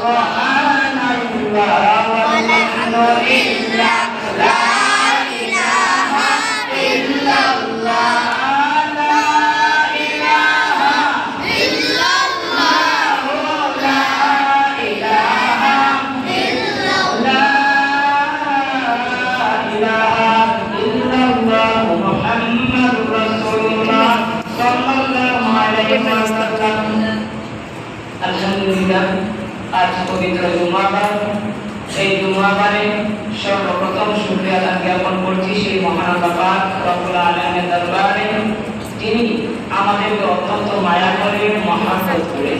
সুবহানাল্লাহ ওয়ালহামদুলিল্লাহ লা ইলাহা ইল্লাল্লাহ আলহামদুলিল্লাহ। আজ পবিত্র জুমাবার, এই জুমাবারে সর্বপ্রথম শুকরিয়া জ্ঞাপন করছি সেই মহান আল্লাহ পাক রব্বুল আলামিনের দরবারে, যিনি আমাদেরকে অত্যন্ত মায়া করে, মহব্বত করে,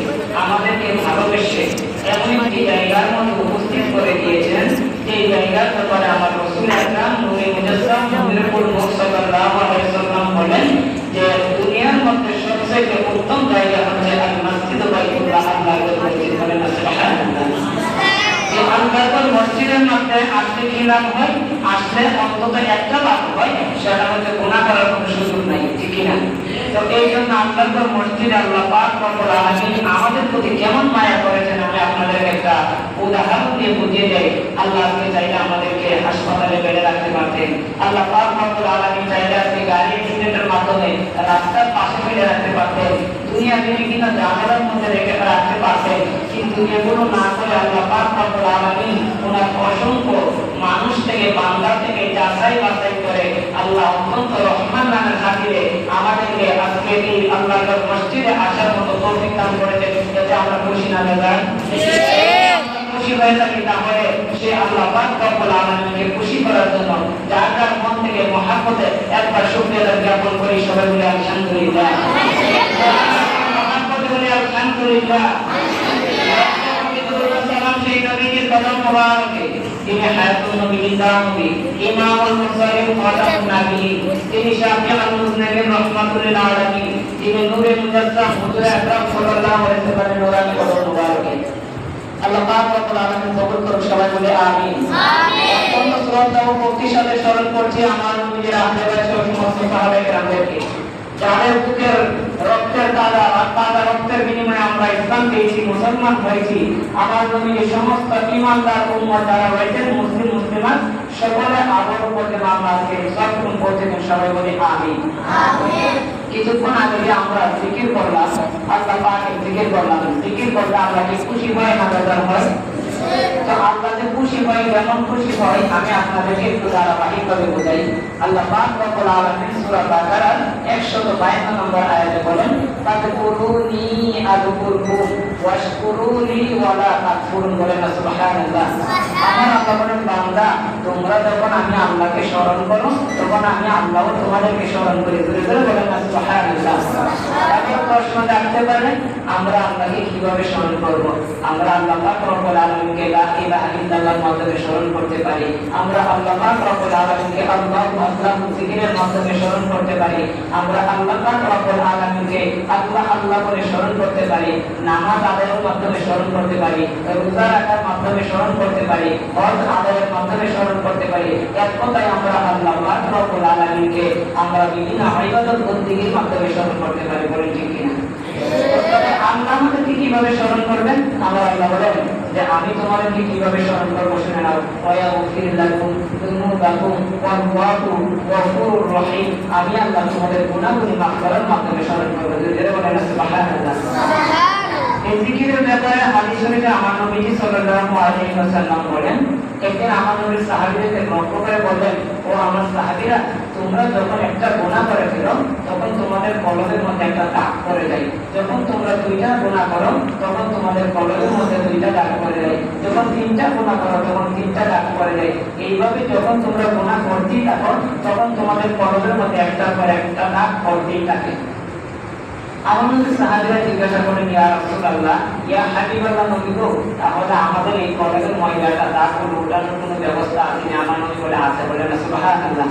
আমাদেরকে ভালোবেসে এমন একটি জায়গার মধ্যে উপস্থিত করে দিয়েছেন, এই জায়গার ব্যাপারে আমার রাসূল আকরাম নূরে মুজাসসাম নূরুল মুহাম্মদ সাল্লাল্লাহু আলাইহি ওয়াসাল্লাম বলেন যে দুনিয়ার মধ্যে সবচেয়ে উত্তম জায়গা হচ্ছে আল মসজিদ বাইতুল্লাহ, আল্লাহর মসজিদ। বলেন সুবহানাল্লাহ। এই আল্লাহর মসজিদের মধ্যে আসলে কি লাভ হয়? আসলে অন্তত একটা লাভ হয়, সেটা হচ্ছে গুনাহ করার কোনো সুযোগ নাই, ঠিক কি না? তো এই জন্য আল্লাহর মসজিদ আল্লাহ পাক রব্বুল আলামিন আমাদের প্রতি কেমন মায়া করেছেন আমি আপনাদের একটা উদাহরণ দিয়ে বুঝিয়ে দেই। আল্লাহকে চাইলে আমাদেরকে হাসপাতালে বেড়ে রাখতে পারতেন, আল্লাহ পাক রব্বুল আলামিন চাইলে আজকে গাড়ি অ্যাক্সিডেন্টের মাধ্যমে রাস্তার পাশে বেড়ে রাখতে পারতেন, দুনিয়া বিভিন্ন ঝামেলার মধ্যে রেখে রাখতে পারতেন, কিন্তু এগুলো না করে আল্লাহ পাক রব্বুল আলামিন ওনার অসংখ্য মানুষ থেকে, বান্দা থেকে যাচাই বাছাই করে আল্লাহ অত্যন্ত রহমান নামের খাতিরে আমাদেরকে আজকে এই আল্লাহর মসজিদে আসার মতো তৌফিক দান করেছেন। এতে আমরা খুশি না বেজার? খুশি হয়ে থাকি, তাহলে সে আল্লাহ পাক রব্বুল আলামিনকে খুশি করার জন্য যার যার মন থেকে মহব্বতে একবার শুকরিয়া জ্ঞাপন করি। সবাই বলে আলহামদুলিল্লাহ, মহব্বতে বলে আলহামদুলিল্লাহ। সালাম সেই নবীর কদম মোবারকে, তিনি হায়াতুন নবীর দামী, ইমামুল মুরসালিন, খাতামুন নবিয়্যিন, তিনি শাফিউল মুজনিবিন, রাহমাতুল লিল আলামিন, তিনি নূরে মুজাসসাম হুজুর আকরাম সাল্লাল্লাহু আলাইহি ওয়াসাল্লামের নূরানি কদম মোবারকে। আল্লাহ পাক রব্বুল আলামিন কবুল করুন। সবাই বলে আমিন। আমিন। অত্যন্ত শ্রদ্ধা ও ভক্তির সাথে স্মরণ করছি আমার নবীর আহলে বাইত ও সমস্ত সাহাবায়ে কেরামদেরকে, যাদের বুকের রক্তের তাজা রক্তের বিনিময়ে আমরা ইসলাম পেয়েছি, মুসলমান হয়েছি। আমার নবীর সমস্ত ঈমানদার উম্মত যারা রয়েছেন, মুসলিম মুসলিমান সকলে আবার উপরে আমরা আজকে সবরকম পৌঁছেছেন। সবাই বলি আমিন। আমিন। কিছুক্ষণ আগে আমরা জিকির করলাম, আল্লাহ পাকের জিকির করলাম, জিকির করলে আমরা কি খুশি হয় না বেজার হয়? তো আল্লাহ যে খুশি হয়, কেমন খুশি হয় আমি আপনাদেরকে একটু ধারাবাহিকভাবে বোঝাই। আল্লাহ পাক রব্বুল আলামিন সূরা বাকারার 152 নম্বর আয়াতে বলেন, ফাকুরুনি আযকুরকুম ওয়াশকুরুলি ওয়ালা তাকফুরুন। বলেন সুবহানাল্লাহ। আমার আল্লাহ বলেন, বান্দা তোমরা যখন আমি আল্লাহকে স্মরণ করো, তখন আমি আল্লাহও তোমাদেরকে স্মরণ করি। ধরে ধরে বলেন সুবহানাল্লাহ। এখন প্রশ্ন জানতে পারেন আমরা আল্লাহকে কিভাবে স্মরণ করব? আমরা আল্লাহ পাক রব্বুল আলামিনকে লা ইলাহা ইল্লাল্লাহর মাধ্যমে স্মরণ করতে পারি, আমরা আল্লাহ পাক রব্বুল আলামিনকে আল্লাহু আকবার জিকিরের মাধ্যমে স্মরণ করতে পারি, আমরা আল্লাহ পাক রব্বুল আলামিনকে আল্লাহ আল্লাহ বলে স্মরণ করতে পারি, নামাজ আদায়ের মাধ্যমে স্মরণ করতে পারি, রোজা রাখার মাধ্যমে স্মরণ করতে পারি, হজ আদায়ের মাধ্যমে স্মরণ করতে পারি। এক কথায় আমরা আল্লাহ পাক রব্বুল আলামিনকে আমরা বিভিন্ন ইবাদত বন্দেগীর মাধ্যমে স্মরণ করতে পারি। বলেন ঠিক কিনা? আল্লাহ আমাদেরকে কিভাবে স্মরণ করবেন? আমরা আল্লাহ বলেন যে আমি তোমাদেরকে কিভাবে স্মরণ করবো শুনে নাও। ওয়ায়াগফির লাকুম যুনুবাকুম ওয়াল্লাহু গফুরুর রহিম। আমি আল্লাহ তোমাদের গুনাহগুলি মাফ করার মাধ্যমে স্মরণ করবো। এর বলেন সুবহানাল্লাহ। এই জিকিরের ব্যাপারে হাদিস শরীফে আমার নবীজি সাল্লাল্লাহু আলাইহি ওয়াসাল্লাম বলেন, একদিন আমার নবীর সাহাবীদেরকে লক্ষ্য করে বললেন, ও আমার সাহাবীরা, তোমরা যখন একটা গুনাহ করে ফেলো তখন তোমাদের কলবের মধ্যে একটা দাগ পড়ে যায়। যখন তোমরা দুইটা গুনাহ করো তখন তোমাদের কলবের মধ্যে দুইটা দাগ পড়ে যায়। যখন তিনটা গুনাহ করো তখন তিনটা দাগ পড়ে যায়। এইভাবে যখন তোমরা গুনাহ করতেই থাকো তখন তোমাদের কলবের মধ্যে একটার পর একটা দাগ পড়তেই থাকে। আমার নবী সাহাবীরা জিজ্ঞাসা করেন, ইয়া রাসূলুল্লাহ, ইয়া হাবিবাল্লাহ, নবী গো, তাহলে আমাদের এই কলবের ময়লাটা দাগগুলো ওঠানোর কোনো ব্যবস্থা আছে? আমার নবী বলে আছে। বলেন সুবহানাল্লাহ।